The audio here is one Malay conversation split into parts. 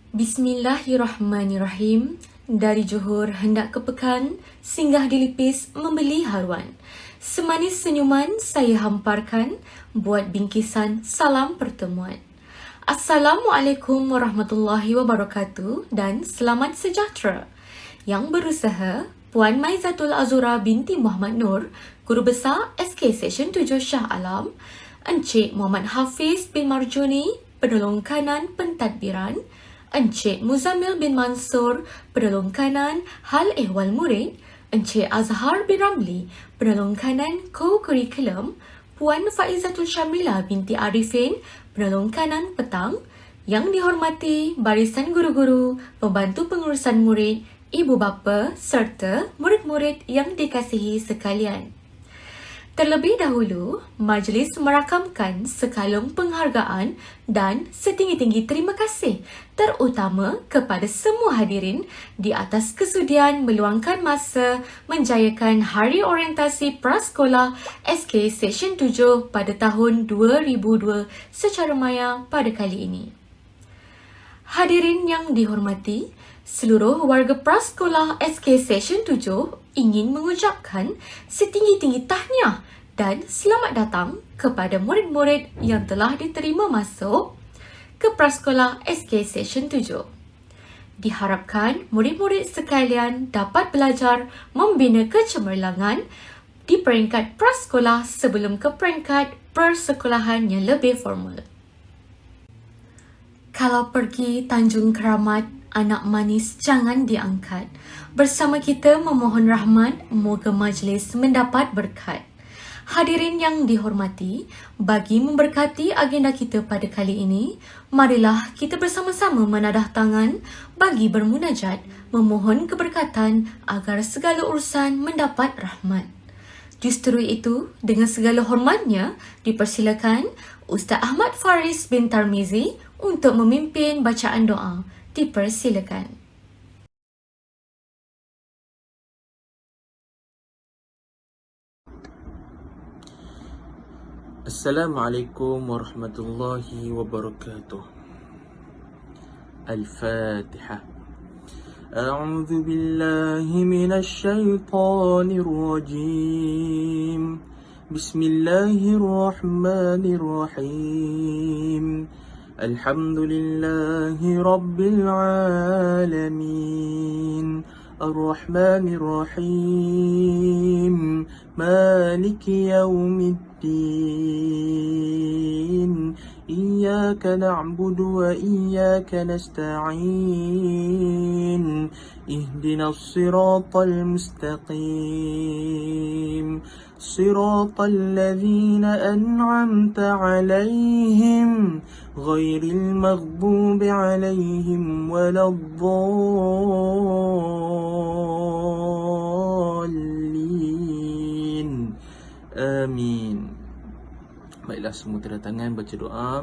Bismillahirrahmanirrahim. Dari Johor hendak ke Pekan, singgah di Lipis membeli haruan. Semanis senyuman saya hamparkan, buat bingkisan salam pertemuan. Assalamualaikum warahmatullahi wabarakatuh dan selamat sejahtera. Yang berusaha, Puan Maizatul Azura binti Muhammad Nur, Guru Besar SK Seksyen 7 Shah Alam, Encik Muhammad Hafiz bin Marjuni, Penolong Kanan Pentadbiran, Encik Muzammil bin Mansur, Penolong Kanan Hal Ehwal Murid, Encik Azhar bin Ramli, Penolong Kanan Co-Curriculum, Puan Faizatul Syamila binti Arifin, Penolong Kanan Petang. Yang dihormati barisan guru-guru, pembantu pengurusan murid, ibu bapa serta murid-murid yang dikasihi sekalian. Terlebih dahulu, majlis merakamkan sekalung penghargaan dan setinggi-tinggi terima kasih terutama kepada semua hadirin di atas kesudian meluangkan masa menjayakan Hari Orientasi Prasekolah SK Seksyen 7 pada tahun 2002 secara maya pada kali ini. Hadirin yang dihormati, seluruh warga Prasekolah SK Seksyen 7 ingin mengucapkan setinggi-tinggi tahniah dan selamat datang kepada murid-murid yang telah diterima masuk ke Prasekolah SK Seksyen 7. Diharapkan murid-murid sekalian dapat belajar membina kecemerlangan di peringkat prasekolah sebelum ke peringkat persekolahan yang lebih formal. Kalau pergi Tanjung Keramat, anak manis jangan diangkat. Bersama kita memohon rahmat, moga majlis mendapat berkat. Hadirin yang dihormati, bagi memberkati agenda kita pada kali ini, marilah kita bersama-sama menadah tangan bagi bermunajat, memohon keberkatan agar segala urusan mendapat rahmat. Justru itu, dengan segala hormatnya, dipersilakan Ustaz Ahmad Faris bin Tarmizi untuk memimpin bacaan doa. Dipersilakan. Assalamualaikum warahmatullahi wabarakatuh. Al-Fatihah. A'udzu billahi minasy syaithanir rajim. Bismillahirrahmanirrahim. Alhamdulillahi rabbil alamin. Ar-Rahmanir Rahim. Maliki yaumiddin. Iyyaka na'budu wa iyyaka nasta'in. Ihdinas siratal mustaqim. Siratal ladzina an'amta 'alaihim ghairil maghdubi 'alaihim waladdallin. Amin. Baiklah, semua tanda tangan baca doa.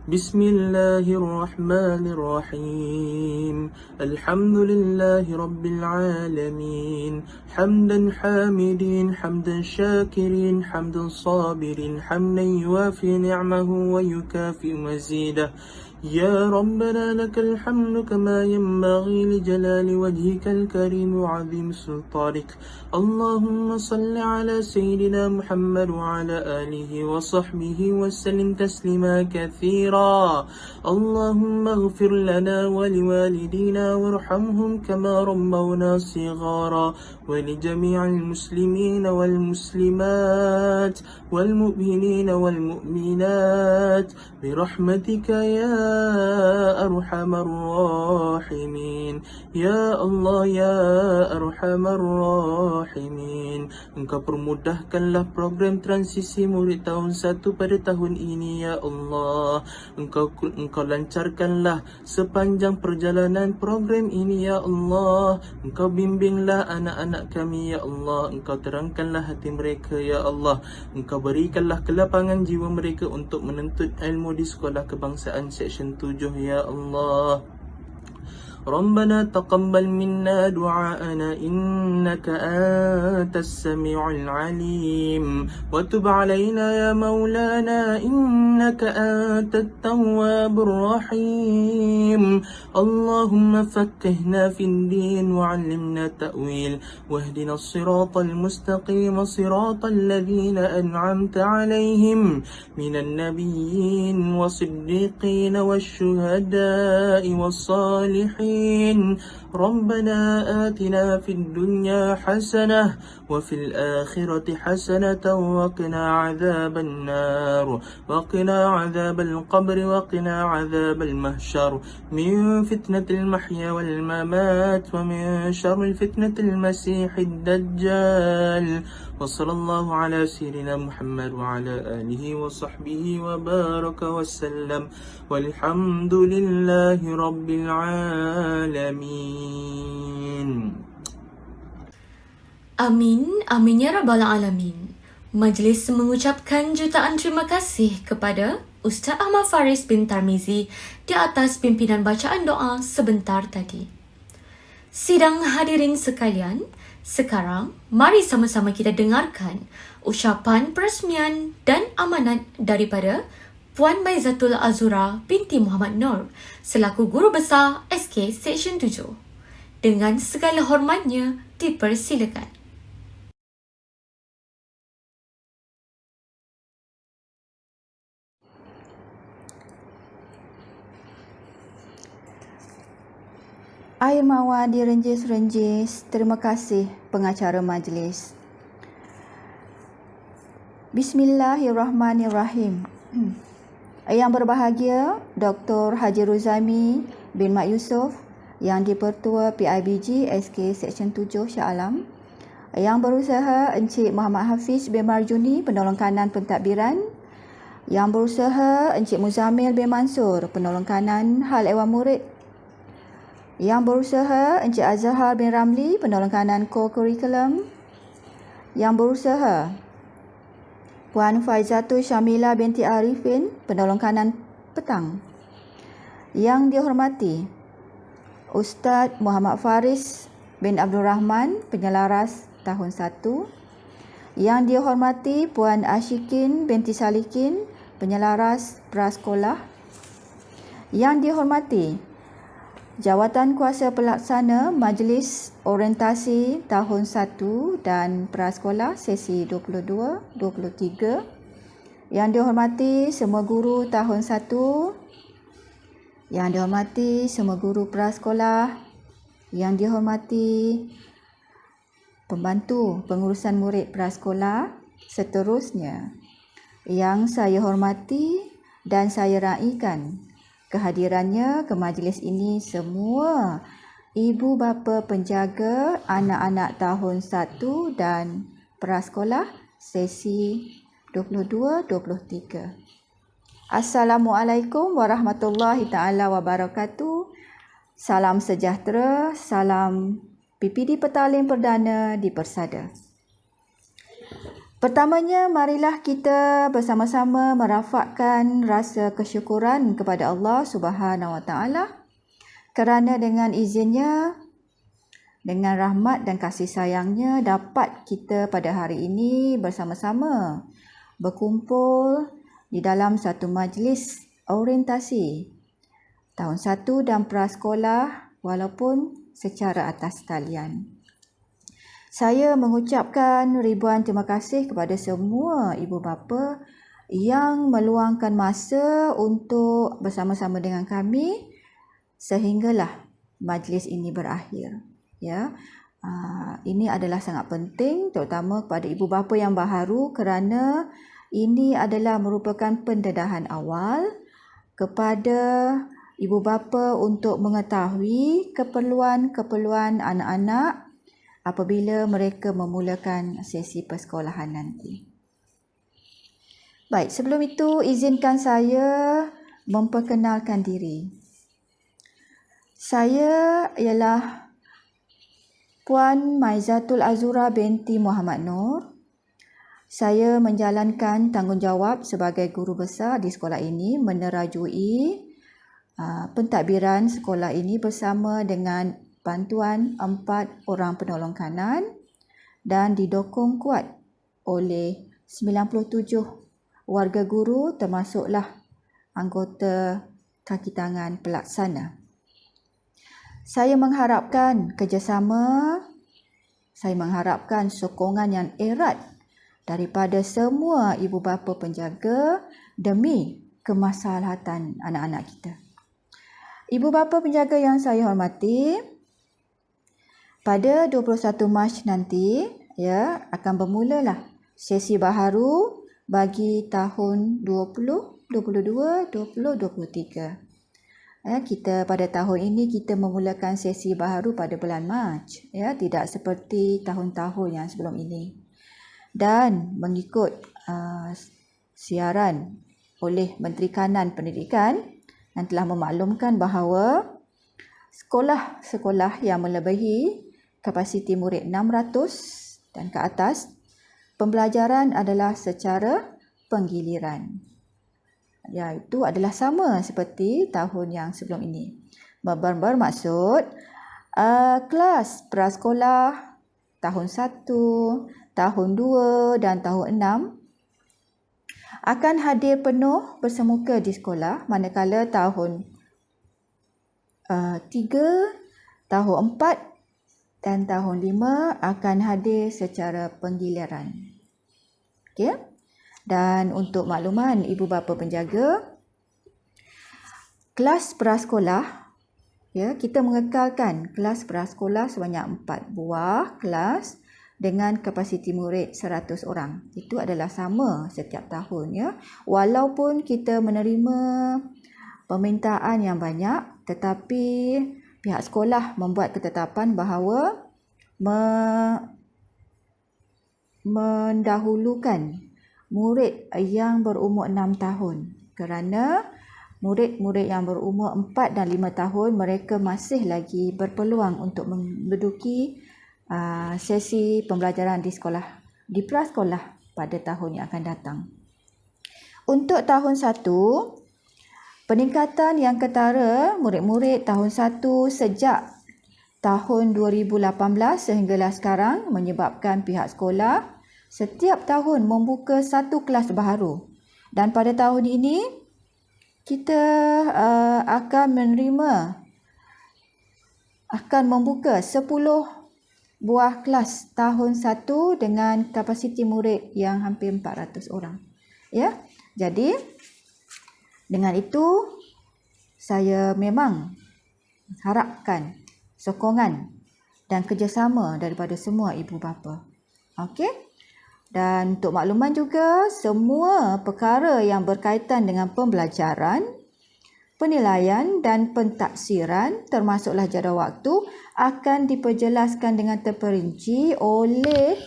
Bismillahirrahmanirrahim. Alhamdulillahi rabbil alamin. Hamdan hamidin, hamdan syakirin, hamdan sabirin, hamdan yuwafi ni'mahu wa yukafi mazidah. يا ربنا لك الحمد كما ينبغي لجلال وجهك الكريم وعظيم سلطانك. اللهم صل على سيدنا محمد وعلى آله وصحبه وسلم تسليما كثيرا. اللهم اغفر لنا ولوالدينا وارحمهم كما ربونا صغارا، ولجميع المسلمين والمسلمات والمؤمنين والمؤمنات برحمتك يا أرحم الراحمين. Ya Allah, Ya Arhamar Rahimin. Engkau permudahkanlah program transisi murid tahun 1 pada tahun ini, Ya Allah. Engkau lancarkanlah sepanjang perjalanan program ini, Ya Allah. Engkau bimbinglah anak-anak kami, Ya Allah. Engkau terangkanlah hati mereka, Ya Allah. Engkau berikanlah kelapangan jiwa mereka untuk menuntut ilmu di Sekolah Kebangsaan Seksyen 7, Ya Allah. ربنا تقبل منا دعاءنا إنك أنت السميع العليم وتب علينا يا مولانا إنك أنت التواب الرحيم اللهم فقهنا في الدين وعلمنا التأويل واهدنا الصراط المستقيم صراط الذين أنعمت عليهم من النبيين والصديقين والشهداء والصالحين ربنا آتنا في الدنيا حسنة وفي الآخرة حسنة وقنا عذاب النار وقنا عذاب القبر وقنا عذاب المحشر من فتنة المحيا والممات ومن شر الفتنة المسيح الدجال وصلى الله على سيدنا محمد وعلى آله وصحبه وبارك وسلم والحمد لله رب العالمين. Amin, amin ya rabbal alamin. Majlis mengucapkan jutaan terima kasih kepada Ustaz Ahmad Faris bin Tarmizi di atas pimpinan bacaan doa sebentar tadi. Sidang hadirin sekalian, sekarang mari sama-sama kita dengarkan ucapan peresmian dan amanat daripada Puan Maizatul Azura binti Muhammad Nur selaku Guru Besar SK Seksyen 7. Dengan segala hormatnya dipersilakan. Air mawar direnjis-renjis. Terima kasih pengacara majlis. Bismillahirrahmanirrahim. Yang berbahagia Dr. Haji Ruzaimi bin Mat Yusof, Yang di-Pertua PIBG SK Seksyen 7 Shah Alam. Yang berusaha Encik Muhammad Hafiz bin Marjuni, Penolong Kanan Pentadbiran. Yang berusaha Encik Muzamil bin Mansur, Penolong Kanan Hal Ehwal Murid. Yang berusaha Encik Azhar bin Ramli, Penolong Kanan Co-Curriculum. Yang berusaha Puan Faizatul Syamila binti Arifin, Penolong Kanan Petang. Yang dihormati Ustaz Muhammad Faris bin Abdul Rahman, Penyelaras Tahun 1. Yang dihormati Puan Ashikin binti Salikin, Penyelaras Prasekolah. Yang dihormati Jawatan Kuasa Pelaksana Majlis Orientasi Tahun 1 dan Prasekolah Sesi 22-23. Yang dihormati semua guru Tahun 1. Yang dihormati semua guru prasekolah. Yang dihormati pembantu pengurusan murid prasekolah. Seterusnya, yang saya hormati dan saya raikan kehadirannya ke majlis ini semua ibu bapa penjaga anak-anak tahun 1 dan prasekolah sesi 22-23. Assalamualaikum warahmatullahi taala wabarakatuh. Salam sejahtera, salam PPD Petaling Perdana di Persada. Pertamanya, marilah kita bersama-sama merafakkan rasa kesyukuran kepada Allah Subhanahu Wa Taala kerana dengan izinnya, dengan rahmat dan kasih sayangnya dapat kita pada hari ini bersama-sama berkumpul di dalam satu majlis orientasi tahun 1 dan prasekolah walaupun secara atas talian. Saya mengucapkan ribuan terima kasih kepada semua ibu bapa yang meluangkan masa untuk bersama-sama dengan kami sehinggalah majlis ini berakhir. Ya, ini adalah sangat penting terutama kepada ibu bapa yang baharu kerana ini adalah merupakan pendedahan awal kepada ibu bapa untuk mengetahui keperluan-keperluan anak-anak apabila mereka memulakan sesi persekolahan nanti. Baik, sebelum itu izinkan saya memperkenalkan diri. Saya ialah Puan Maizatul Azura binti Muhammad Nur. Saya menjalankan tanggungjawab sebagai guru besar di sekolah ini menerajui pentadbiran sekolah ini bersama dengan bantuan 4 orang penolong kanan dan didokong kuat oleh 97 warga guru termasuklah anggota kaki tangan pelaksana. Saya mengharapkan kerjasama, saya mengharapkan sokongan yang erat daripada semua ibu bapa penjaga demi kemaslahatan anak-anak kita. Ibu bapa penjaga yang saya hormati, pada 21 Mac nanti akan bermulalah sesi baharu bagi tahun 2022, 2023. Kita pada tahun ini kita memulakan sesi baharu pada bulan Mac, tidak seperti tahun-tahun yang sebelum ini. Dan mengikut siaran oleh Menteri Kanan Pendidikan yang telah memaklumkan bahawa sekolah-sekolah yang melebihi kapasiti murid 600 dan ke atas, pembelajaran adalah secara penggiliran. Itu adalah sama seperti tahun yang sebelum ini. Bermaksud kelas prasekolah tahun 1, tahun 2 dan tahun 6 akan hadir penuh bersemuka di sekolah, manakala tahun 3, tahun 4 dan tahun 5 akan hadir secara penggiliran. Okey? Dan untuk makluman ibu bapa penjaga, kelas prasekolah, kita mengekalkan kelas prasekolah sebanyak 4 buah kelas dengan kapasiti murid 100 orang. Itu adalah sama setiap tahun. Walaupun kita menerima permintaan yang banyak, tetapi pihak sekolah membuat ketetapan bahawa mendahulukan murid yang berumur 6 tahun, kerana murid-murid yang berumur 4 dan 5 tahun mereka masih lagi berpeluang untuk menduduki sesi pembelajaran di prasekolah pada tahun yang akan datang. Untuk tahun 1, peningkatan yang ketara murid-murid tahun 1 sejak tahun 2018 sehinggalah sekarang menyebabkan pihak sekolah setiap tahun membuka 1 kelas baharu. Dan pada tahun ini, kita akan membuka 10 buah kelas tahun 1 dengan kapasiti murid yang hampir 400 orang. Jadi, dengan itu, saya memang harapkan sokongan dan kerjasama daripada semua ibu bapa. Okey? Dan untuk makluman juga, semua perkara yang berkaitan dengan pembelajaran, penilaian dan pentaksiran termasuklah jadual waktu akan diperjelaskan dengan terperinci oleh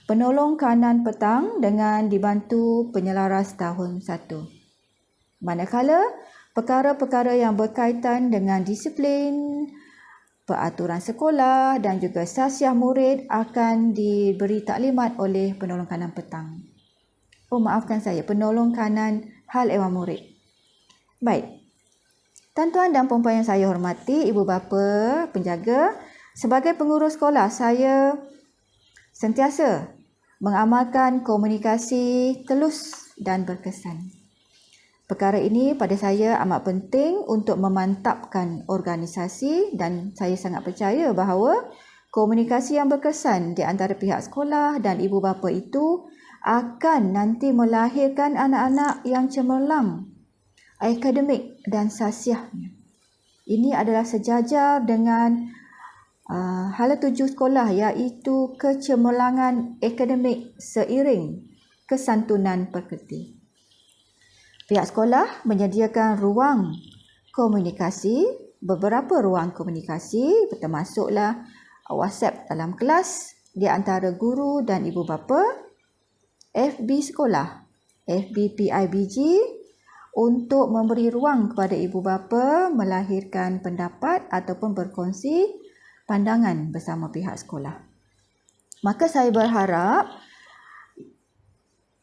penolong kanan petang dengan dibantu penyelaras tahun 1. Manakala perkara-perkara yang berkaitan dengan disiplin, peraturan sekolah dan juga sasiah murid akan diberi taklimat oleh penolong kanan petang. Maafkan saya, penolong kanan hal ehwal murid. Baik. Tuan-tuan dan puan-puan yang saya hormati, ibu bapa penjaga, sebagai pengurus sekolah saya sentiasa mengamalkan komunikasi telus dan berkesan. Perkara ini pada saya amat penting untuk memantapkan organisasi dan saya sangat percaya bahawa komunikasi yang berkesan di antara pihak sekolah dan ibu bapa itu akan nanti melahirkan anak-anak yang cemerlang akademik dan sasiahnya. Ini adalah sejajar dengan hala tuju sekolah, iaitu kecemerlangan akademik seiring kesantunan pekerti. Pihak sekolah menyediakan ruang komunikasi, beberapa ruang komunikasi, termasuklah WhatsApp dalam kelas di antara guru dan ibu bapa, FB sekolah, FB PIBG untuk memberi ruang kepada ibu bapa melahirkan pendapat ataupun berkongsi pandangan bersama pihak sekolah. Maka saya berharap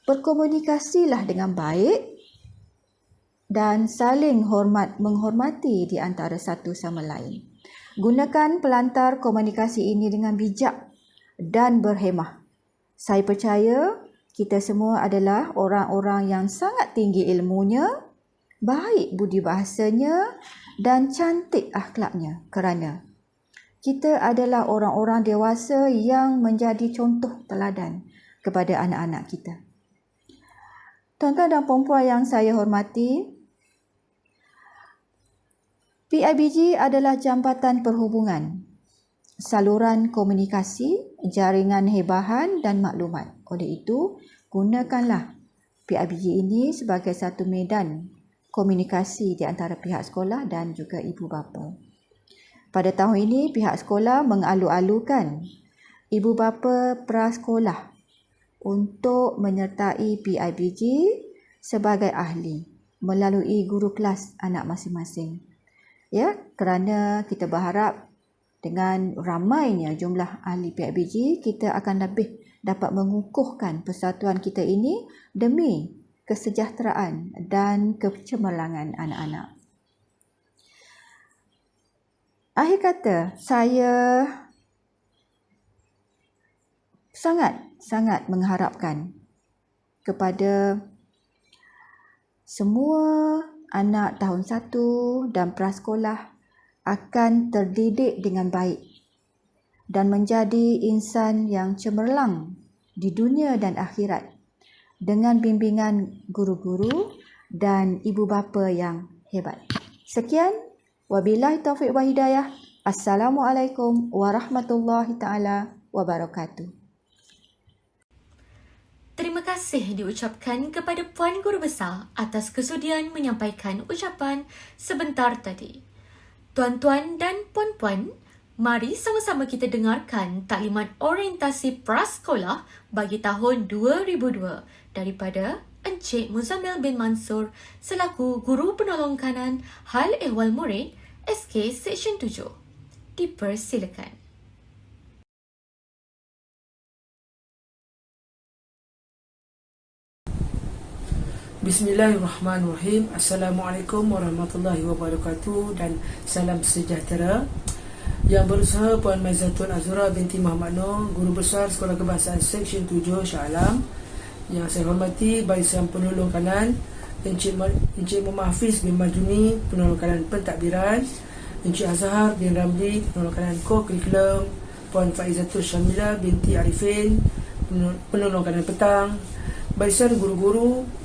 berkomunikasilah dengan baik dan saling menghormati di antara satu sama lain. Gunakan pelantar komunikasi ini dengan bijak dan berhemah. Saya percaya kita semua adalah orang-orang yang sangat tinggi ilmunya, baik budi bahasanya dan cantik akhlaknya, kerana kita adalah orang-orang dewasa yang menjadi contoh teladan kepada anak-anak kita. Tuan-tuan dan puan-puan yang saya hormati, PIBG adalah jambatan perhubungan, saluran komunikasi, jaringan hebahan dan maklumat. Oleh itu, gunakanlah PIBG ini sebagai satu medan komunikasi di antara pihak sekolah dan juga ibu bapa. Pada tahun ini, pihak sekolah mengalu-alukan ibu bapa prasekolah untuk menyertai PIBG sebagai ahli melalui guru kelas anak masing-masing. Ya, kerana kita berharap dengan ramainya jumlah ahli PIBG, kita akan lebih dapat mengukuhkan persatuan kita ini demi kesejahteraan dan kecemerlangan anak-anak. Akhir kata, saya sangat mengharapkan kepada semua anak tahun 1 dan prasekolah akan terdidik dengan baik dan menjadi insan yang cemerlang di dunia dan akhirat dengan bimbingan guru-guru dan ibu bapa yang hebat. Sekian, wabillahi taufiq wa hidayah. Assalamualaikum warahmatullahi taala wabarakatuh. Terima kasih diucapkan kepada Puan Guru Besar atas kesudian menyampaikan ucapan sebentar tadi. Tuan-tuan dan puan-puan, mari sama-sama kita dengarkan taklimat orientasi prasekolah bagi tahun 2002 daripada Encik Muzammil bin Mansur selaku Guru Penolong Kanan Hal Ehwal Murid SK Seksyen 7. Dipersilakan. Bismillahirrahmanirrahim. Assalamualaikum warahmatullahi wabarakatuh dan salam sejahtera. Yang berusaha Puan Maizatul Azura binti Muhammad Noor, Guru Besar Sekolah Kebangsaan Seksyen 7 Shah Alam. Yang saya hormati Barisan Penolong Kanan Encik Muhammad Hafiz bin Majuni, Penolong Kanan Pentadbiran, Encik Azhar bin Ramli, Penolong Kanan Co-Curriculum, Puan Faizatul Syamila binti Arifin, Penolong Kanan Petang, Barisan Guru-Guru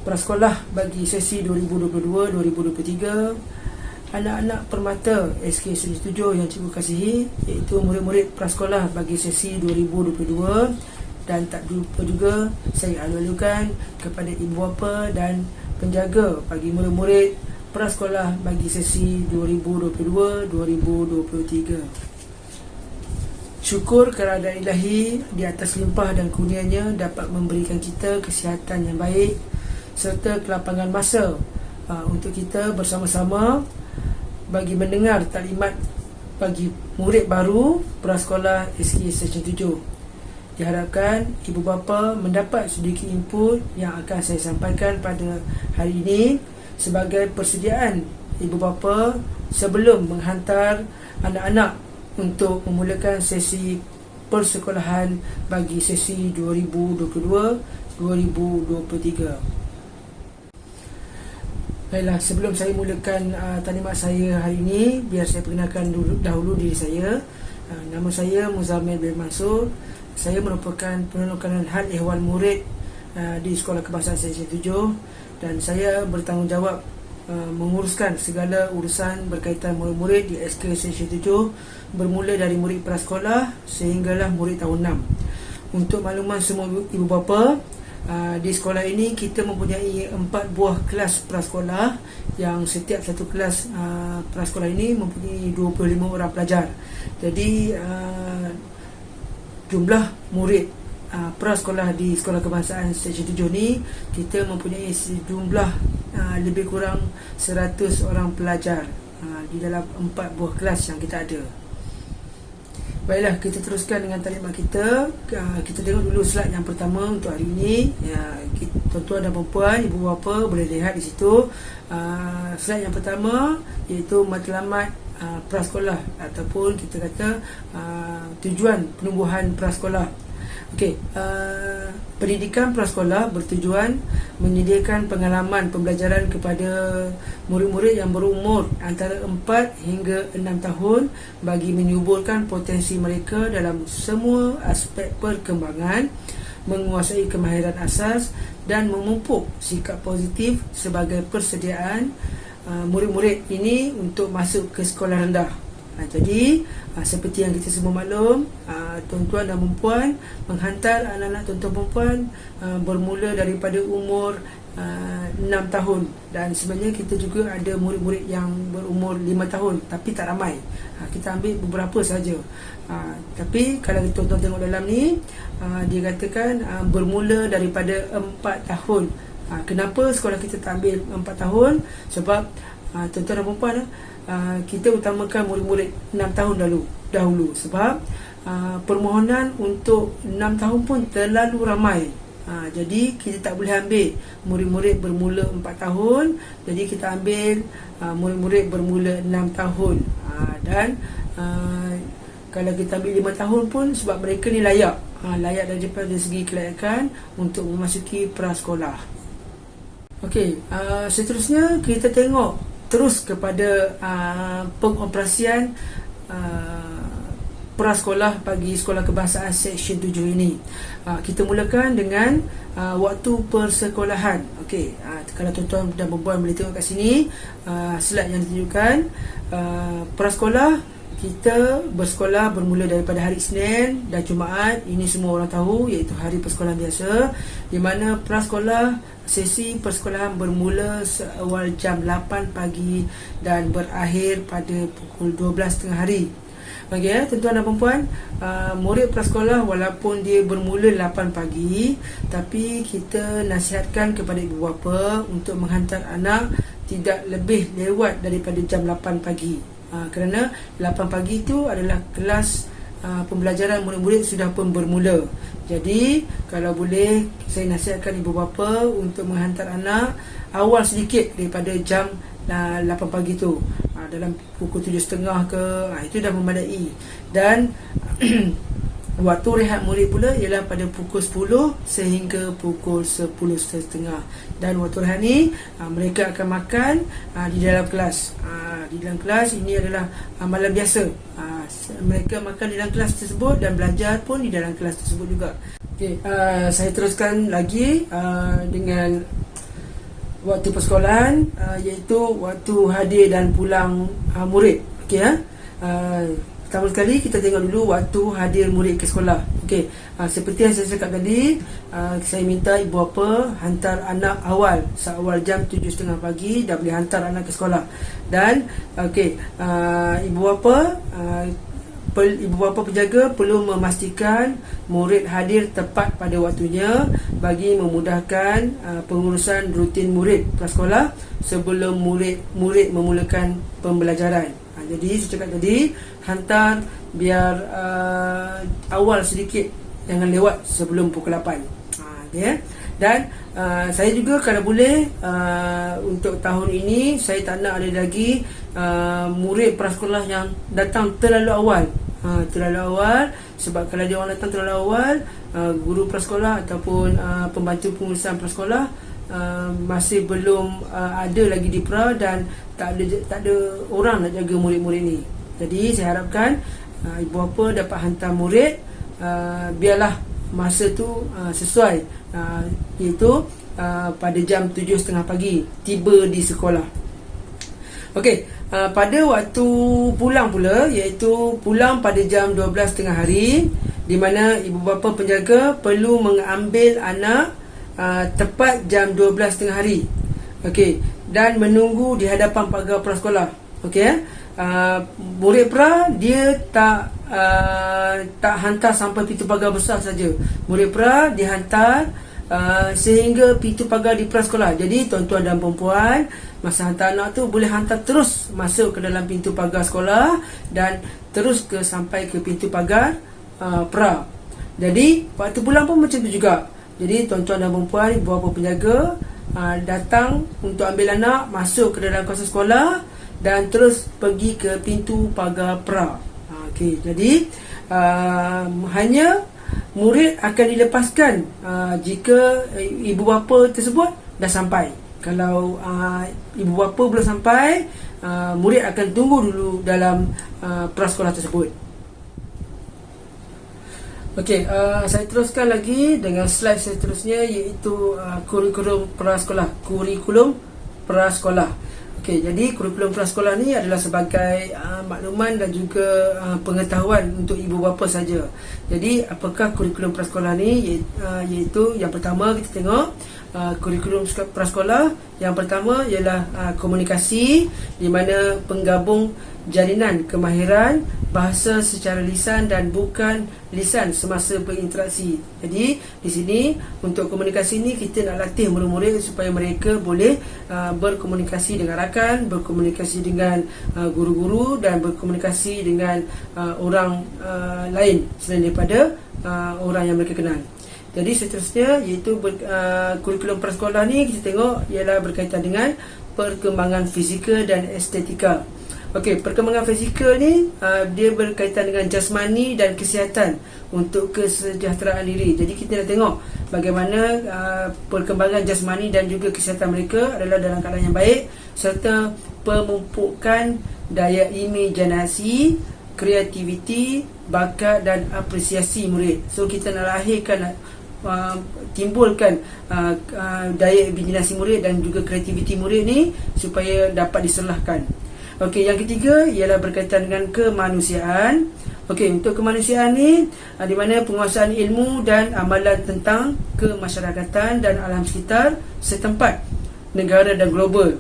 Prasekolah bagi sesi 2022-2023, anak-anak permata SK Seksyen 7 yang cikgu kasihi, iaitu murid-murid prasekolah bagi sesi 2022, dan tak lupa juga saya alu-alukan kepada ibu bapa dan penjaga bagi murid-murid prasekolah bagi sesi 2022-2023. Syukur kerana ilahi di atas limpah dan kurnianya dapat memberikan kita kesihatan yang baik serta kelapangan masa untuk kita bersama-sama bagi mendengar taklimat bagi murid baru prasekolah SK Seksyen 7. Diharapkan ibu bapa mendapat sedikit input yang akan saya sampaikan pada hari ini sebagai persediaan ibu bapa sebelum menghantar anak-anak untuk memulakan sesi persekolahan bagi sesi 2022-2023. Baiklah, sebelum saya mulakan taklimat saya hari ini, biar saya perkenalkan dahulu diri saya. Nama saya Muzammil bin Mansur. Saya merupakan penolong kanan hal ehwal murid di Sekolah Kebangsaan Seksyen 7 dan saya bertanggungjawab menguruskan segala urusan berkaitan murid-murid di SK Seksyen 7 bermula dari murid prasekolah sehinggalah murid tahun 6. Untuk makluman semua ibu bapa, di sekolah ini kita mempunyai 4 buah kelas prasekolah yang setiap satu kelas prasekolah ini mempunyai 25 orang pelajar. Jadi jumlah murid prasekolah di Sekolah Kebangsaan Seksyen 7 ni kita mempunyai sejumlah lebih kurang 100 orang pelajar di dalam 4 buah kelas yang kita ada. Baiklah, kita teruskan dengan taklimat kita. Kita tengok dulu slide yang pertama untuk hari ini. Tuan-tuan dan puan-puan, ibu bapa boleh lihat di situ. Slide yang pertama iaitu matlamat prasekolah ataupun kita kata tujuan penumbuhan prasekolah. Okey, pendidikan prasekolah bertujuan menyediakan pengalaman pembelajaran kepada murid-murid yang berumur antara 4 hingga 6 tahun bagi menyuburkan potensi mereka dalam semua aspek perkembangan, menguasai kemahiran asas dan memupuk sikap positif sebagai persediaan murid-murid ini untuk masuk ke sekolah rendah. Jadi seperti yang kita semua maklum, tuan-tuan dan puan menghantar anak-anak tuan-tuan puan bermula daripada umur 6 tahun, dan sebenarnya kita juga ada murid-murid yang berumur 5 tahun tapi tak ramai. Kita ambil beberapa saja. Tapi kalau tuan-tuan tengok dalam ni, dia katakan bermula daripada 4 tahun. Kenapa sekolah kita tak ambil 4 tahun? Sebab tuan-tuan dan puan, kita utamakan murid-murid 6 tahun dahulu sebab permohonan untuk 6 tahun pun terlalu ramai. Jadi kita tak boleh ambil murid-murid bermula 4 tahun. Jadi kita ambil murid-murid bermula 6 tahun. Dan kalau kita ambil 5 tahun pun sebab mereka ni layak daripada segi kelayakan untuk memasuki prasekolah. Okey, seterusnya kita tengok terus kepada pengoperasian prasekolah bagi sekolah kebangsaan Seksyen 7 ini. Kita mulakan dengan waktu persekolahan. Okey, kalau tuan-tuan dan puan boleh tengok kat sini, slide yang ditunjukkan, prasekolah kita bersekolah bermula daripada hari Isnin dan Jumaat. Ini semua orang tahu, iaitu hari persekolahan biasa, di mana prasekolah sesi persekolahan bermula seawal jam 8 pagi dan berakhir pada pukul 12 tengah hari. Okey, tuan-tuan dan puan, murid prasekolah walaupun dia bermula 8 pagi, tapi kita nasihatkan kepada ibu bapa untuk menghantar anak tidak lebih lewat daripada jam 8 pagi. Kerana 8 pagi itu adalah kelas pembelajaran murid-murid sudah pun bermula. Jadi kalau boleh, saya nasihatkan ibu bapa untuk menghantar anak awal sedikit daripada jam 8 pagi tu, dalam pukul 7.30 ke, itu dah memadai. Dan waktu rehat murid pula ialah pada pukul 10 sehingga pukul 10.30. Dan waktu rehat ni mereka akan makan di dalam kelas. Di dalam kelas ini adalah malam biasa. Mereka makan di dalam kelas tersebut dan belajar pun di dalam kelas tersebut juga. Okay, saya teruskan lagi dengan waktu persekolahan, iaitu waktu hadir dan pulang murid. Okey, pertama sekali kita tengok dulu waktu hadir murid ke sekolah. Okey, seperti yang saya cakap tadi, saya minta ibu bapa hantar anak awal, seawal jam 7.30 pagi dah boleh hantar anak ke sekolah. Dan okey, ibu bapa penjaga perlu memastikan murid hadir tepat pada waktunya bagi memudahkan pengurusan rutin murid prasekolah sebelum murid memulakan pembelajaran. Jadi saya cakap tadi, hantar biar awal sedikit, jangan lewat sebelum pukul 8. Okay. Dan saya juga kalau boleh, untuk tahun ini saya tak nak ada lagi murid prasekolah yang datang terlalu awal. Sebab kalau dia orang datang terlalu awal, guru prasekolah ataupun pembantu pengurusan prasekolah masih belum ada lagi di pra dan tak ada orang nak jaga murid-murid ni. Jadi saya harapkan ibu bapa dapat hantar murid, biarlah masa tu sesuai, iaitu pada jam 7.30 pagi tiba di sekolah. Okey, pada waktu pulang pula, iaitu pulang pada jam 12 tengah hari, di mana ibu bapa penjaga perlu mengambil anak tepat jam 12 tengah hari. Okey, dan menunggu di hadapan pagar prasekolah. Okey, murid pra dia tak hantar sampai pintu pagar besar saja. Murid pra dihantar sehingga pintu pagar di prasekolah. Jadi tuan-tuan dan perempuan, masa hantar anak tu boleh hantar terus masuk ke dalam pintu pagar sekolah dan terus sampai ke pintu pagar pra. Jadi waktu pulang pun macam tu juga. Jadi tuan-tuan dan perempuan, ibu bapa penjaga datang untuk ambil anak masuk ke dalam kawasan sekolah dan terus pergi ke pintu pagar pra. Okey, jadi hanya murid akan dilepaskan jika ibu bapa tersebut dah sampai. Kalau ibu bapa belum sampai, murid akan tunggu dulu dalam prasekolah tersebut. Okey, saya teruskan lagi dengan slide seterusnya, iaitu kurikulum prasekolah. Okey, jadi kurikulum prasekolah ni adalah sebagai makluman dan juga pengetahuan untuk ibu bapa saja. Jadi apakah kurikulum prasekolah ni? Iaitu yang pertama kita tengok kurikulum prasekolah. Yang pertama ialah komunikasi, di mana penggabung jalinan kemahiran bahasa secara lisan dan bukan lisan semasa berinteraksi. Jadi di sini untuk komunikasi ni kita nak latih murid-murid supaya mereka boleh berkomunikasi dengan rakan, berkomunikasi dengan guru-guru dan berkomunikasi dengan orang lain selain daripada orang yang mereka kenal. Jadi seterusnya iaitu kurikulum prasekolah ni kita tengok ialah berkaitan dengan perkembangan fizikal dan estetika. Okey, perkembangan fizikal ni dia berkaitan dengan jasmani dan kesihatan untuk kesejahteraan diri. Jadi kita nak tengok bagaimana perkembangan jasmani dan juga kesihatan mereka adalah dalam keadaan yang baik, serta pemumpukan daya imajinasi, kreativiti, bakat dan apresiasi murid. So kita nak lahirkan, timbulkan daya imajinasi murid dan juga kreativiti murid ni supaya dapat diserlahkan. Okey, yang ketiga ialah berkaitan dengan kemanusiaan. Okey, untuk kemanusiaan ni di mana penguasaan ilmu dan amalan tentang kemasyarakatan dan alam sekitar setempat, negara dan global.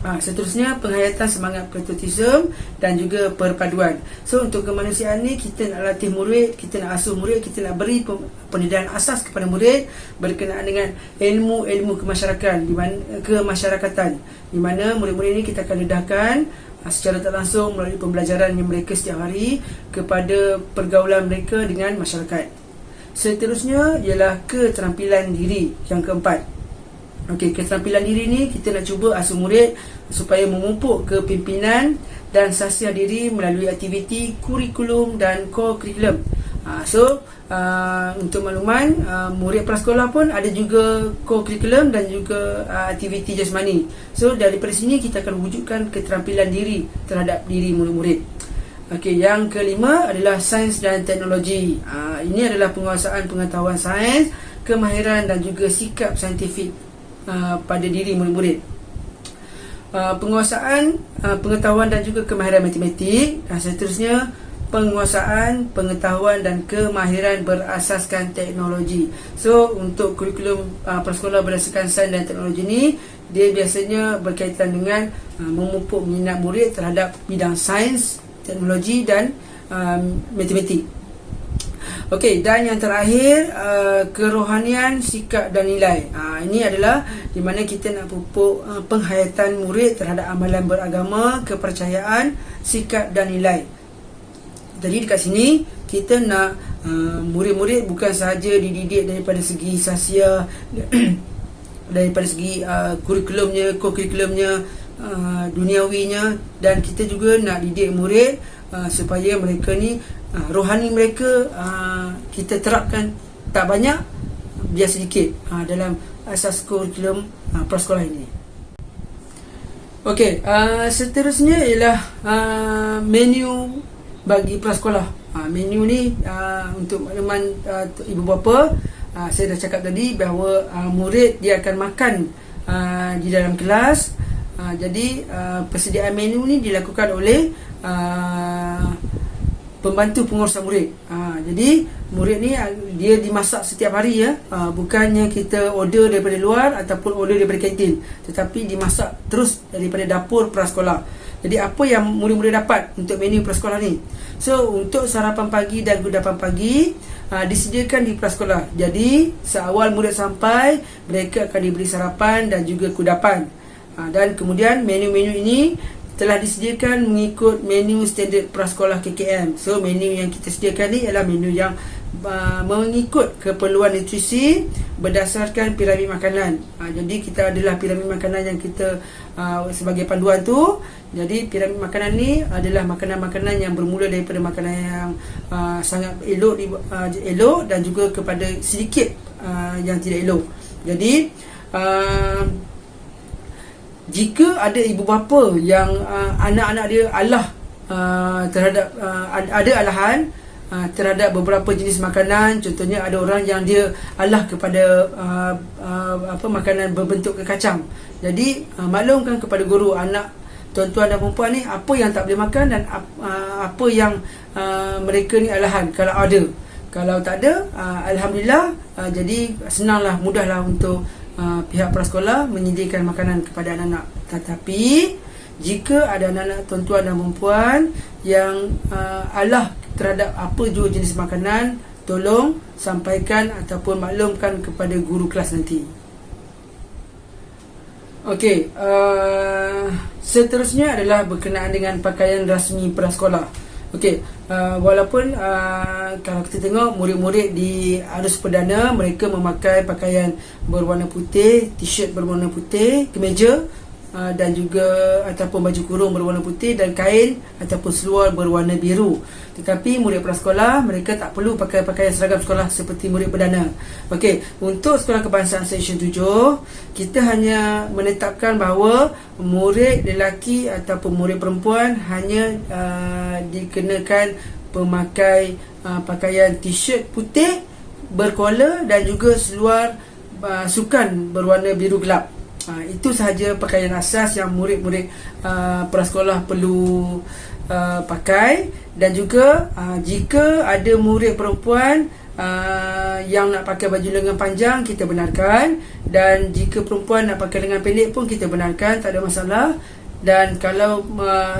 Seterusnya penghayatan semangat patriotisme dan juga perpaduan. So untuk kemanusiaan ni kita nak latih murid, kita nak asuh murid, kita nak beri pendidikan asas kepada murid berkenaan dengan ilmu-ilmu kemasyarakatan, di mana murid-murid ni kita akan dedahkan secara tak langsung melalui pembelajaran yang mereka setiap hari kepada pergaulan mereka dengan masyarakat. Seterusnya ialah keterampilan diri yang keempat. Okey, keterampilan diri ni kita nak cuba asuh murid supaya memupuk kepimpinan dan sahsiah diri melalui aktiviti kurikulum dan co-kurikulum. Untuk makluman, murid prasekolah pun ada juga co-kurikulum dan juga aktiviti jasmani. So daripada sini kita akan wujudkan keterampilan diri terhadap diri murid-murid. Okey, yang kelima adalah sains dan teknologi. Ini adalah penguasaan pengetahuan sains, kemahiran dan juga sikap saintifik pada diri murid-murid. Penguasaan pengetahuan dan juga kemahiran matematik, dan seterusnya penguasaan pengetahuan dan kemahiran berasaskan teknologi. So untuk kurikulum prasekolah berdasarkan sains dan teknologi ni, dia biasanya berkaitan dengan memupuk minat murid terhadap bidang sains, teknologi dan matematik. Okey, dan yang terakhir kerohanian, sikap dan nilai. Ini adalah di mana kita nak pupuk penghayatan murid terhadap amalan beragama, kepercayaan, sikap dan nilai. Jadi dekat sini kita nak murid-murid bukan sahaja dididik daripada segi sahsiah, daripada segi kurikulumnya, co-kurikulumnya, duniawinya, dan kita juga nak didik murid supaya mereka ni rohani mereka kita terapkan tak banyak, biar sedikit dalam asas kurikulum prasekolah ini. Okey, seterusnya ialah menu bagi prasekolah. Menu ni untuk makluman ibu bapa, saya dah cakap tadi bahawa murid dia akan makan di dalam kelas. Jadi persediaan menu ni dilakukan oleh pembantu pengurusan murid. Jadi murid ni dia dimasak setiap hari, bukannya kita order daripada luar ataupun order daripada kantin, tetapi dimasak terus daripada dapur prasekolah. Jadi apa yang murid-murid dapat untuk menu prasekolah ni? So untuk sarapan pagi dan kudapan pagi, disediakan di prasekolah. Jadi seawal murid sampai, mereka akan diberi sarapan dan juga kudapan. Dan kemudian menu-menu ini telah disediakan mengikut menu standard prasekolah KKM. So menu yang kita sediakan ni adalah menu yang mengikut keperluan nutrisi berdasarkan piramid makanan. Jadi kita adalah piramid makanan yang kita sebagai panduan tu. Jadi piramid makanan ni adalah makanan-makanan yang bermula daripada makanan yang sangat elok dan juga kepada sedikit yang tidak elok. Jadi jika ada ibu bapa yang anak-anak dia alah terhadap ada alahan terhadap beberapa jenis makanan, contohnya ada orang yang dia alah kepada makanan berbentuk kekacang. Jadi maklumkan kepada guru anak tuan-tuan dan perempuan ni apa yang tak boleh makan dan apa yang mereka ni alahan kalau ada. Kalau tak ada, alhamdulillah, jadi senanglah, mudahlah untuk pihak prasekolah menyediakan makanan kepada anak-anak. Tetapi jika ada anak-anak tuan-tuan dan perempuan yang alah terhadap apa jua jenis makanan, tolong sampaikan ataupun maklumkan kepada guru kelas nanti. Okey, seterusnya adalah berkenaan dengan pakaian rasmi prasekolah. Okey, walaupun kalau kita tengok murid-murid di arus perdana, mereka memakai pakaian berwarna putih, t-shirt berwarna putih, kemeja dan juga ataupun baju kurung berwarna putih dan kain ataupun seluar berwarna biru. Tetapi murid prasekolah, mereka tak perlu pakai pakaian seragam sekolah seperti murid perdana. Okey, untuk sekolah kebangsaan Seksyen 7, kita hanya menetapkan bahawa murid lelaki ataupun murid perempuan hanya dikenakan pemakai pakaian t-shirt putih berkola dan juga seluar sukan berwarna biru gelap. Itu sahaja pakaian asas yang murid-murid prasekolah perlu pakai. Dan juga jika ada murid perempuan yang nak pakai baju lengan panjang, kita benarkan. Dan jika perempuan nak pakai lengan pendek pun kita benarkan, tak ada masalah. Dan kalau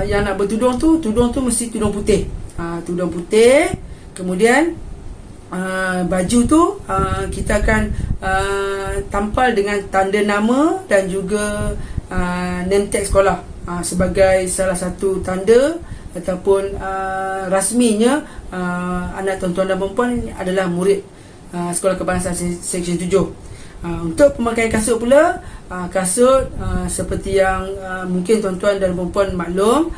yang nak bertudung tu, tudung tu mesti tudung putih. Tudung putih. Kemudian baju tu kita akan tampal dengan tanda nama dan juga name tag sekolah sebagai salah satu tanda ataupun rasminya anak tuan-tuan dan perempuan ini adalah murid sekolah kebangsaan Seksyen 7. Untuk pemakaian kasut pula, kasut seperti yang mungkin tuan-tuan dan perempuan maklum,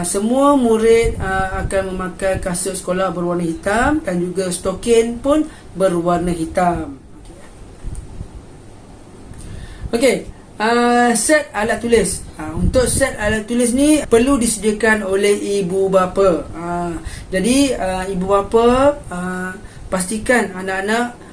semua murid akan memakai kasut sekolah berwarna hitam dan juga stokin pun berwarna hitam. Okey, set alat tulis. Untuk set alat tulis ni perlu disediakan oleh ibu bapa. Jadi ibu bapa pastikan anak-anak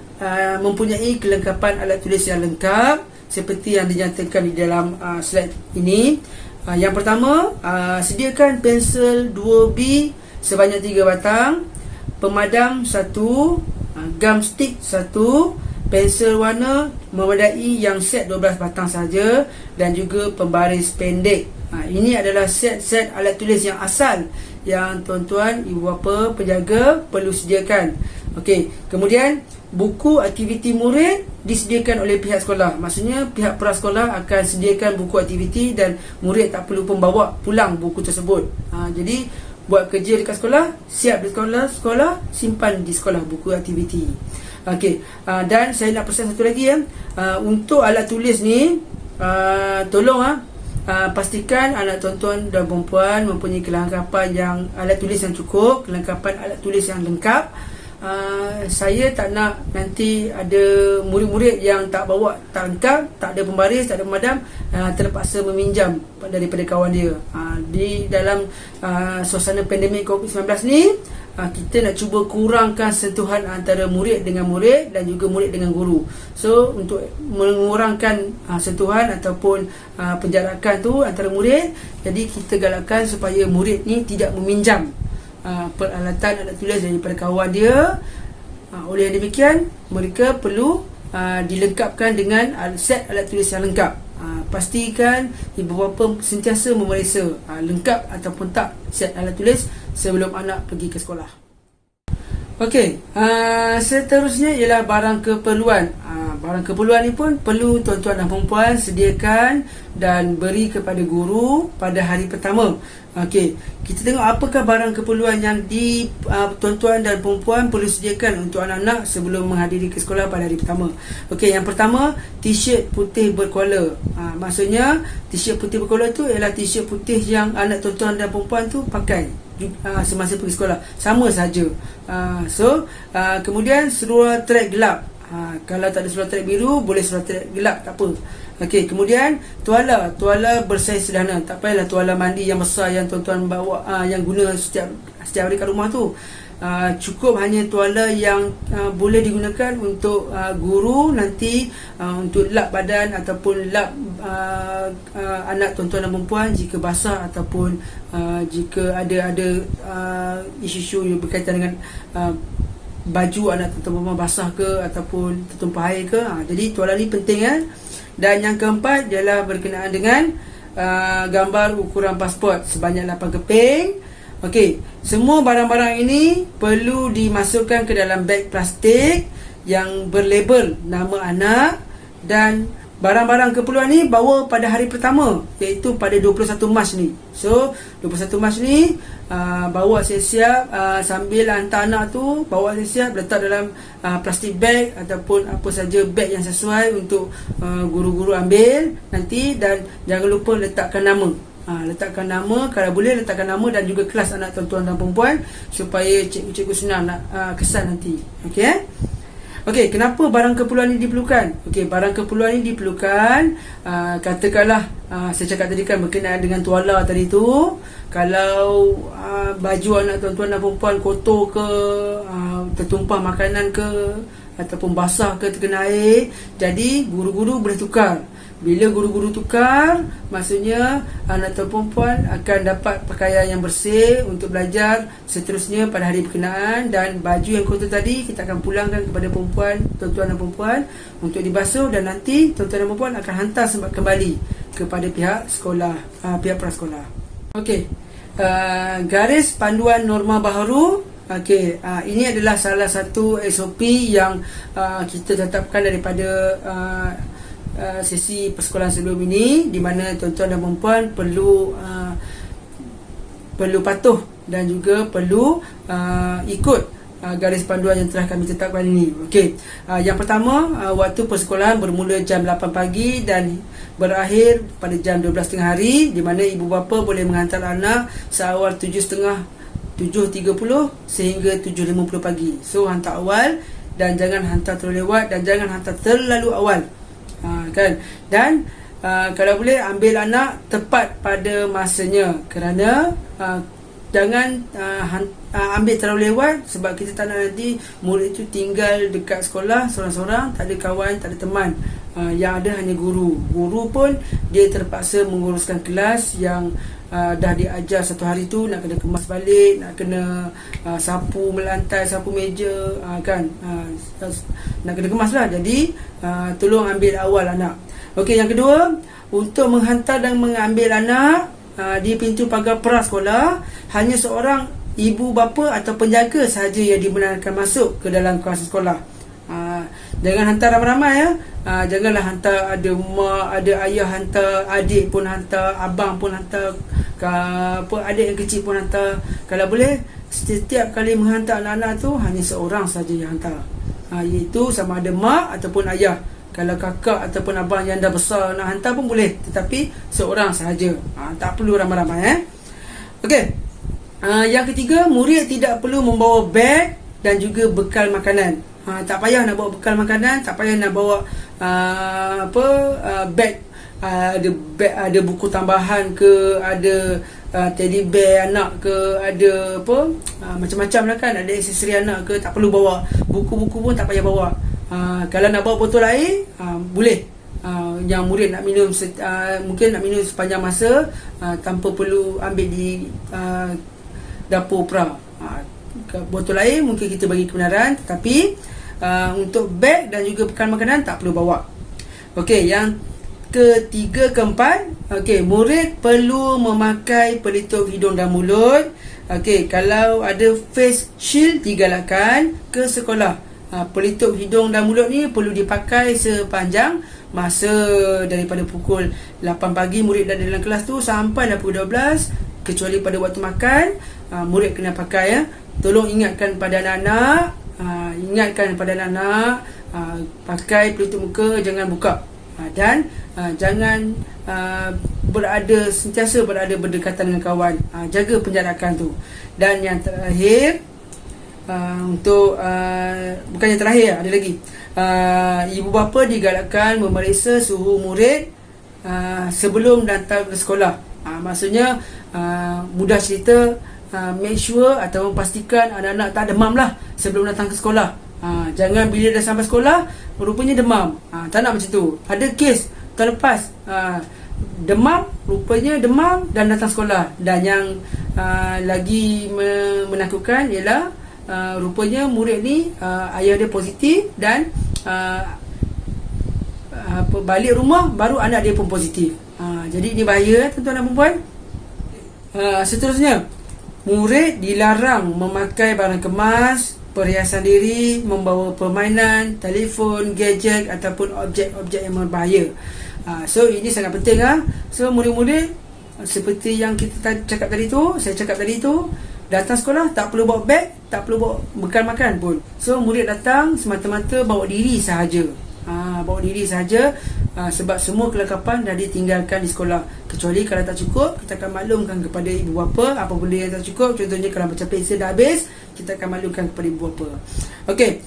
mempunyai kelengkapan alat tulis yang lengkap seperti yang dinyatakan di dalam slide ini. Yang pertama, sediakan pensel 2B sebanyak 3 batang, pemadam 1, gum stick 1, pensel warna memadai yang set 12 batang saja dan juga pembaris pendek. Ini adalah set-set alat tulis yang asal yang tuan-tuan, ibu bapa, penjaga perlu sediakan. Okey, kemudian buku aktiviti murid disediakan oleh pihak sekolah. Maksudnya pihak prasekolah akan sediakan buku aktiviti dan murid tak perlu membawa pulang buku tersebut. Jadi buat kerja dekat sekolah, siap di sekolah, simpan di sekolah buku aktiviti. Okey, dan saya nak pesan satu lagi untuk alat tulis ni, tolong pastikan anak tuan-tuan dan perempuan mempunyai kelengkapan yang alat tulis yang cukup, kelengkapan alat tulis yang lengkap. Saya tak nak nanti ada murid-murid yang tak bawa, tak lengkap, tak ada pembaris, tak ada pemadam, terpaksa meminjam daripada kawan dia. Di dalam suasana pandemik COVID-19 ni, kita nak cuba kurangkan sentuhan antara murid dengan murid dan juga murid dengan guru. So untuk mengurangkan sentuhan ataupun penjarakan tu antara murid, jadi kita galakkan supaya murid ni tidak meminjam peralatan alat tulis daripada kawan dia. Oleh yang demikian, mereka perlu dilengkapkan dengan set alat tulis yang lengkap. Pastikan ibu bapa sentiasa memeriksa lengkap ataupun tak set alat tulis sebelum anak pergi ke sekolah. Okey, seterusnya ialah barang keperluan. Barang keperluan ni pun perlu tuan-tuan dan perempuan sediakan dan beri kepada guru pada hari pertama. Okey, kita tengok apakah barang keperluan yang tuan-tuan dan perempuan perlu sediakan untuk anak-anak sebelum menghadiri ke sekolah pada hari pertama. Okey, yang pertama, t-shirt putih berkuala. Maksudnya t-shirt putih berkuala tu ialah t-shirt putih yang anak tuan-tuan dan perempuan tu pakai semasa pergi sekolah, sama saja. Kemudian seluar trek gelap. Kalau tak ada seluar trek biru, boleh seluar trek gelap, tak apa. Okey, kemudian tuala bersaiz sederhana. Tak payahlah tuala mandi yang besar yang tuan-tuan bawa yang guna setiap hari kat rumah tu. Cukup hanya tuala yang boleh digunakan untuk guru nanti untuk lap badan ataupun lap anak tuan-tuan dan perempuan jika basah ataupun jika ada isu-isu yang berkaitan dengan baju anak tuan-tuan perempuan basah ke ataupun tertumpah air ke. Jadi tuala ni penting kan. Dan yang keempat ialah berkenaan dengan gambar ukuran pasport sebanyak 8 keping. Okey, semua barang-barang ini perlu dimasukkan ke dalam beg plastik yang berlabel nama anak, dan barang-barang keperluan ni bawa pada hari pertama, iaitu pada 21 Mac ni. So 21 Mac ni bawa siap-siap, sambil hantar anak tu bawa siap-siap, letak dalam plastik bag ataupun apa saja beg yang sesuai untuk guru-guru ambil nanti. Dan jangan lupa letakkan nama. Letakkan nama, kalau boleh letakkan nama dan juga kelas anak tuan-tuan dan perempuan supaya cikgu-cikgu senang nak kesan nanti. Okey. Okey, kenapa barang keperluan ini diperlukan? Okey, barang keperluan ini diperlukan katakanlah saya cakap tadi kan berkenaan dengan tuala tadi tu. Kalau baju anak tuan-tuan dan perempuan kotor ke, tertumpah makanan ke, ataupun basah ke, terkena air, jadi guru-guru boleh tukar. Bila guru-guru tukar, maksudnya anak tuan perempuan akan dapat pakaian yang bersih untuk belajar seterusnya pada hari berkenaan. Dan baju yang kotor tadi kita akan pulangkan kepada perempuan, tuan-tuan dan perempuan untuk dibasuh, dan nanti tuan-tuan dan perempuan akan hantar kembali kepada pihak sekolah, pihak prasekolah. Okey, garis panduan norma baharu. Okey, ini adalah salah satu SOP yang kita tetapkan daripada sesi persekolahan sebelum ini, di mana tuan-tuan dan perempuan perlu patuh dan juga perlu ikut garis panduan yang telah kami tetapkan ini. Okey, yang pertama, waktu persekolahan bermula jam 8 pagi dan berakhir pada jam 12 tengah hari, di mana ibu bapa boleh menghantar anak seawal 7.30 sehingga 7.50 pagi. So hantar awal dan jangan hantar terlalu lewat dan jangan hantar terlalu awal. Kan? Dan kalau boleh ambil anak tepat pada masanya, kerana jangan ambil terlalu lewat, sebab kita tak nak nanti murid itu tinggal dekat sekolah seorang-seorang, tak ada kawan, tak ada teman. Yang ada hanya guru. Guru pun dia terpaksa menguruskan kelas yang dah diajar satu hari tu, nak kena kemas balik, nak kena sapu melantai, sapu meja, kan, nak kena kemas lah. Jadi tolong ambil awal anak. Okey, yang kedua, untuk menghantar dan mengambil anak di pintu pagar prasekolah, hanya seorang ibu bapa atau penjaga sahaja yang dibenarkan masuk ke dalam kawasan sekolah. Jangan hantar ramai-ramai ya. Janganlah hantar ada mak, ada ayah hantar, adik pun hantar, abang pun hantar, adik yang kecil pun hantar. Kalau boleh, setiap kali menghantar anak-anak tu hanya seorang saja yang hantar, iaitu sama ada mak ataupun ayah. Kalau kakak ataupun abang yang dah besar nak hantar pun boleh, tetapi seorang sahaja. Tak perlu ramai-ramai. Okey. Yang ketiga, murid tidak perlu membawa beg dan juga bekal makanan. Tak payah nak bawa bekal makanan, tak payah nak bawa beg. Ada buku tambahan ke, ada teddy bear anak ke, ada macam-macam lah kan, ada aksesori anak ke, tak perlu bawa. Buku-buku pun tak payah bawa. Kalau nak bawa botol air, boleh. Yang murid nak minum mungkin nak minum sepanjang masa, tanpa perlu ambil di dapur pra. Botol air mungkin kita bagi kebenaran, tetapi untuk beg dan juga bekal makanan tak perlu bawa. Okey, yang ketiga, keempat, Okey, murid perlu memakai pelitup hidung dan mulut. Okey, kalau ada face shield digalakkan ke sekolah. Pelitup hidung dan mulut ni perlu dipakai sepanjang masa daripada pukul 8 pagi murid dah dalam kelas tu sampai pukul 12, kecuali pada waktu makan murid kena pakai ya. Tolong ingatkan pada anak-anak, pakai pelitup muka, jangan buka. Dan jangan sentiasa berada berdekatan dengan kawan. Jaga penjarakan tu. Dan yang terakhir, bukan yang terakhir, ada lagi. Ibu bapa digalakkan memeriksa suhu murid sebelum datang ke sekolah. Maksudnya mudah cerita, make sure atau pastikan anak-anak tak demam lah sebelum datang ke sekolah. Jangan bila dah sampai sekolah rupanya demam. Tak nak macam tu. Ada kes tahun lepas rupanya demam dan datang sekolah. Dan yang lagi menakutkan ialah rupanya murid ni ayah dia positif dan balik rumah baru anak dia pun positif. Jadi ini bahaya tuan-tuan dan puan. Seterusnya, murid dilarang memakai barang kemas, perhiasan diri, membawa permainan, telefon, gadget ataupun objek-objek yang berbahaya. So ini sangat penting. So murid-murid, seperti yang saya cakap tadi tu, datang sekolah tak perlu bawa beg, tak perlu bawa bekal makan pun. So murid datang semata-mata bawa diri sahaja. Sebab semua kelengkapan dah ditinggalkan di sekolah. Kecuali kalau tak cukup, kita akan maklumkan kepada ibu bapa apa benda yang tak cukup. Contohnya kalau macam pensel dah habis, kita akan maklumkan kepada ibu bapa. Okey,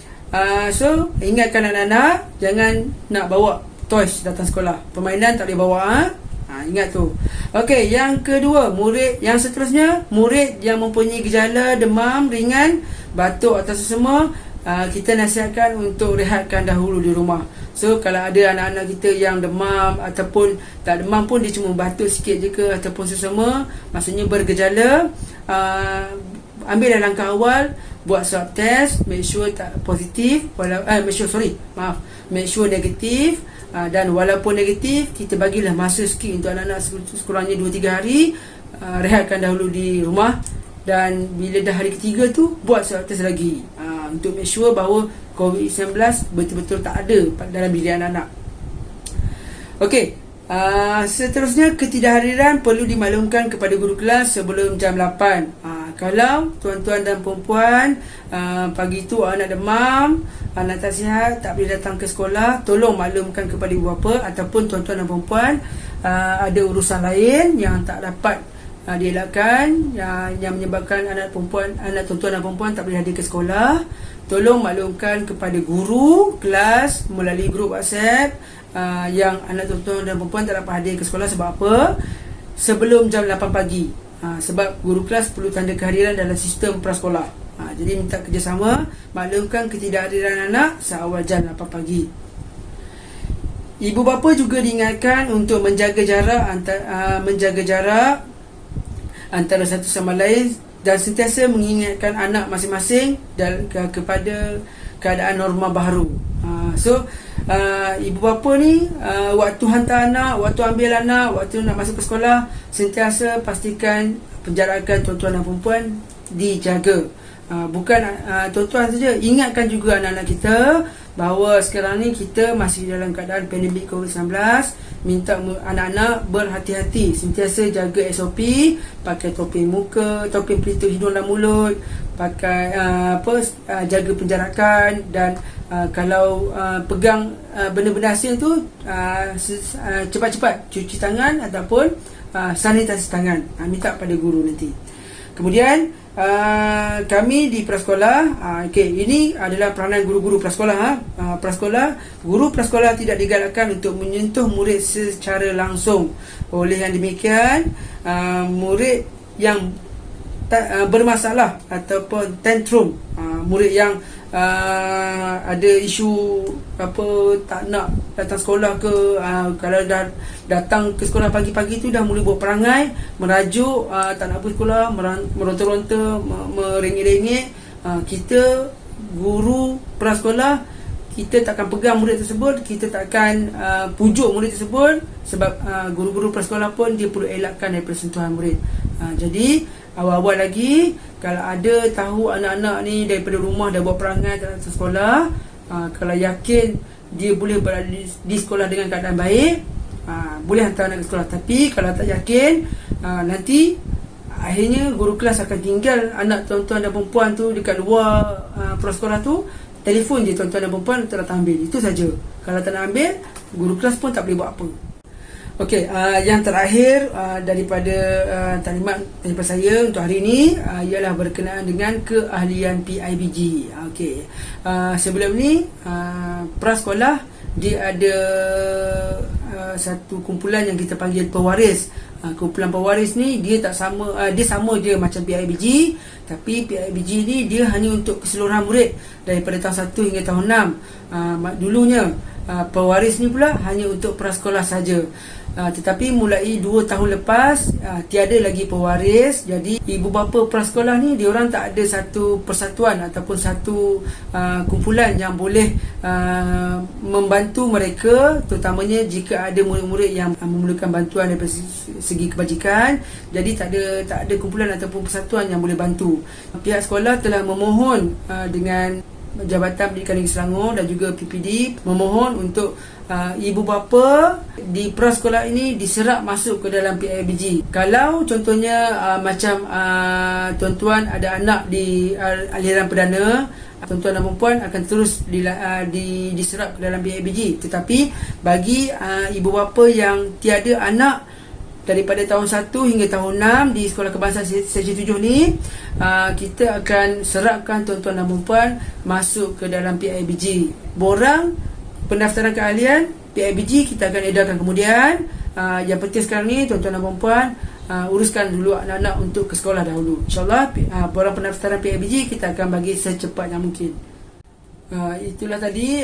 so ingatkan anak-anak jangan nak bawa toys datang sekolah. Permainan tak boleh bawa. Ingat tu. Okey, yang kedua, yang seterusnya, murid yang mempunyai gejala demam ringan, batuk atau sesama, kita nasihatkan untuk rehatkan dahulu di rumah. So kalau ada anak-anak kita yang demam ataupun tak demam pun, dia cuma batuk sikit je ke ataupun sesama, maksudnya bergejala, ambillah langkah awal, buat swab test, make sure tak positif, make sure negatif. Dan walaupun negatif, kita bagilah masa sikit untuk anak-anak, sekurangnya 2-3 hari, rehatkan dahulu di rumah. Dan bila dah hari ketiga tu, buat swab test lagi, untuk make sure bahawa COVID-19 betul-betul tak ada dalam diri anak-anak. Okey, seterusnya, ketidakhadiran perlu dimaklumkan kepada guru kelas sebelum jam 8. Kalau tuan-tuan dan perempuan pagi tu anak demam, anak tak sihat, tak boleh datang ke sekolah, tolong maklumkan kepada ibu bapa ataupun tuan-tuan dan perempuan ada urusan lain yang tak dapat dielakkan, yang menyebabkan anak tuan-tuan dan perempuan tak boleh hadir ke sekolah. Tolong maklumkan kepada guru kelas melalui grup WhatsApp yang anak tuan-tuan dan perempuan tak dapat hadir ke sekolah. Sebab apa? Sebelum jam 8 pagi. Sebab guru kelas perlu tanda kehadiran dalam sistem prasekolah. Jadi minta kerjasama, maklumkan ketidakhadiran anak seawal jam 8 pagi. Ibu bapa juga diingatkan untuk menjaga jarak antara satu sama lain dan sentiasa mengingatkan anak masing-masing kepada keadaan norma baru. Ibu bapa ni waktu hantar anak, waktu ambil anak, waktu nak masuk ke sekolah, sentiasa pastikan penjarakan tuan-tuan dan perempuan dijaga. Bukan tuan-tuan saja, ingatkan juga anak-anak kita bahawa sekarang ni kita masih dalam keadaan pandemik COVID-19. Minta anak-anak berhati-hati, sentiasa jaga SOP, pakai topeng muka, topeng pelitup hidung dan mulut, pakai jaga penjarakan. Dan kalau pegang benda-benda asing tu, cepat-cepat cuci tangan ataupun sanitasi tangan. Minta pada guru nanti. Kemudian kami di prasekolah, ini adalah peranan guru-guru prasekolah. Guru prasekolah tidak digalakkan untuk menyentuh murid secara langsung. Oleh yang demikian, murid yang bermasalah ataupun tantrum, murid yang ada isu tak nak datang sekolah ke, kalau dah datang ke sekolah pagi-pagi tu dah mula buat perangai, merajuk, tak nak pergi sekolah, meronta-ronta, merengek-rengek, kita guru prasekolah, kita takkan pegang murid tersebut, kita takkan pujuk murid tersebut, sebab guru-guru prasekolah pun dia perlu elakkan daripada sentuhan murid. Jadi awal-awal lagi kalau ada tahu anak-anak ni daripada rumah dah buat perangai dalam sekolah, kalau yakin dia boleh berada di sekolah dengan keadaan baik, boleh hantar anak ke sekolah. Tapi kalau tak yakin, nanti akhirnya guru kelas akan tinggal anak tuan-tuan dan perempuan tu dekat luar prasekolah tu, telefon je tuan-tuan dan perempuan tak datang ambil. Itu saja. Kalau tak nak ambil, guru kelas pun tak boleh buat apa. Okey, yang terakhir daripada taklimat daripada saya untuk hari ini ialah berkenaan dengan keahlian PIBG. Okey. Sebelum ni prasekolah dia ada satu kumpulan yang kita panggil pewaris. Kumpulan pewaris ni dia tak sama, dia sama je macam PIBG, tapi PIBG ni dia hanya untuk keseluruhan murid daripada tahun 1 hingga tahun 6. Dulunya pewaris ni pula hanya untuk prasekolah saja. Tetapi mulai 2 tahun lepas tiada lagi pewaris. Jadi ibu bapa prasekolah ni diorang tak ada satu persatuan ataupun satu kumpulan yang boleh membantu mereka, terutamanya jika ada murid-murid yang memerlukan bantuan daripada segi kebajikan. Jadi tak ada kumpulan ataupun persatuan yang boleh bantu. Pihak sekolah telah memohon dengan Jabatan Pendidikan Negeri Selangor dan juga PPD memohon untuk ibu bapa di prasekolah ini diserap masuk ke dalam PIBG. Kalau contohnya macam tuan-tuan ada anak di aliran perdana, tuan-tuan dan perempuan akan terus diserap ke dalam PIBG. Tetapi bagi ibu bapa yang tiada anak daripada tahun 1 hingga tahun 6 di Sekolah Kebangsaan Seksyen 7 ni, kita akan serapkan tuan-tuan dan perempuan masuk ke dalam PIBG. Borang pendaftaran keahlian PIBG kita akan edarkan kemudian. Yang penting sekarang ni tuan-tuan dan perempuan uruskan dulu anak-anak untuk ke sekolah dahulu. InsyaAllah borang pendaftaran PIBG kita akan bagi secepatnya mungkin. Itulah tadi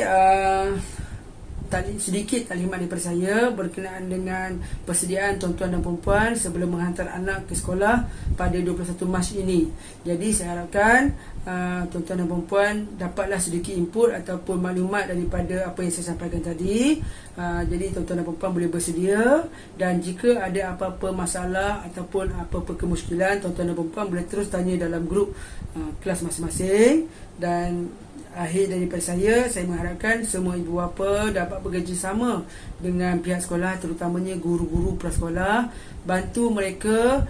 sedikit taklimat daripada saya berkenaan dengan persediaan tuan-tuan dan perempuan sebelum menghantar anak ke sekolah pada 21 Mac ini. Jadi saya harapkan tuan-tuan dan perempuan dapatlah sedikit input ataupun maklumat daripada apa yang saya sampaikan tadi. Jadi tuan-tuan dan perempuan boleh bersedia, dan jika ada apa-apa masalah ataupun apa-apa kemusykilan, tuan-tuan dan perempuan boleh terus tanya dalam grup kelas masing-masing. Dan akhir daripada saya mengharapkan semua ibu bapa dapat bekerjasama dengan pihak sekolah, terutamanya guru-guru prasekolah. Bantu mereka,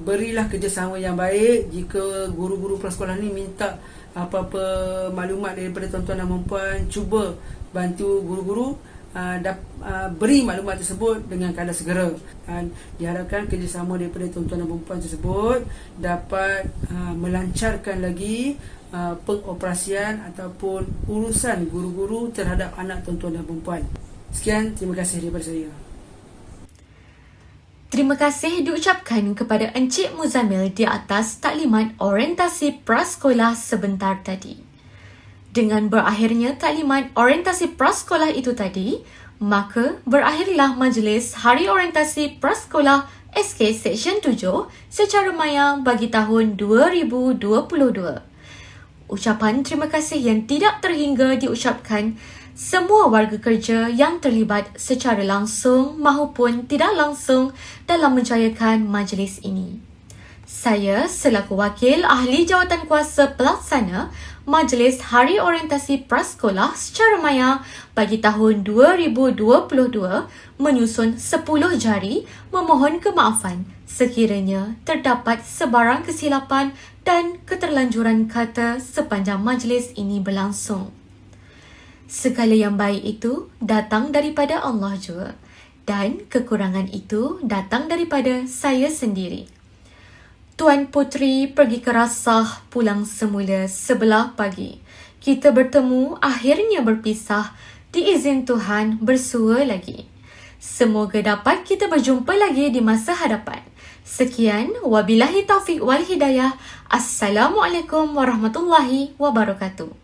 berilah kerjasama yang baik. Jika guru-guru prasekolah ni minta apa-apa maklumat daripada tuan-tuan dan perempuan, cuba bantu guru-guru beri maklumat tersebut dengan keadaan segera. Diharapkan kerjasama daripada tuan-tuan dan perempuan tersebut dapat melancarkan lagi pengoperasian ataupun urusan guru-guru terhadap anak tuan-tuan dan perempuan. Sekian, terima kasih daripada saya. Terima kasih diucapkan kepada Encik Muzamil di atas taklimat orientasi prasekolah sebentar tadi. Dengan berakhirnya taklimat orientasi prasekolah itu tadi, maka berakhirlah majlis Hari Orientasi Prasekolah SK Seksyen 7 secara maya bagi tahun 2022. Ucapan terima kasih yang tidak terhingga diucapkan semua warga kerja yang terlibat secara langsung maupun tidak langsung dalam menjayakan majlis ini. Saya selaku wakil ahli jawatankuasa pelaksana Majlis Hari Orientasi Prasekolah secara maya bagi tahun 2022 menyusun 10 jari memohon kemaafan sekiranya terdapat sebarang kesilapan dan keterlanjuran kata sepanjang majlis ini berlangsung. Segala yang baik itu datang daripada Allah jua, dan kekurangan itu datang daripada saya sendiri. Tuan Puteri pergi ke Rasah, pulang semula 11 pagi. Kita bertemu, akhirnya berpisah. Diizin Tuhan bersua lagi. Semoga dapat kita berjumpa lagi di masa hadapan. Sekian, wabillahi taufiq wal hidayah. Assalamualaikum warahmatullahi wabarakatuh.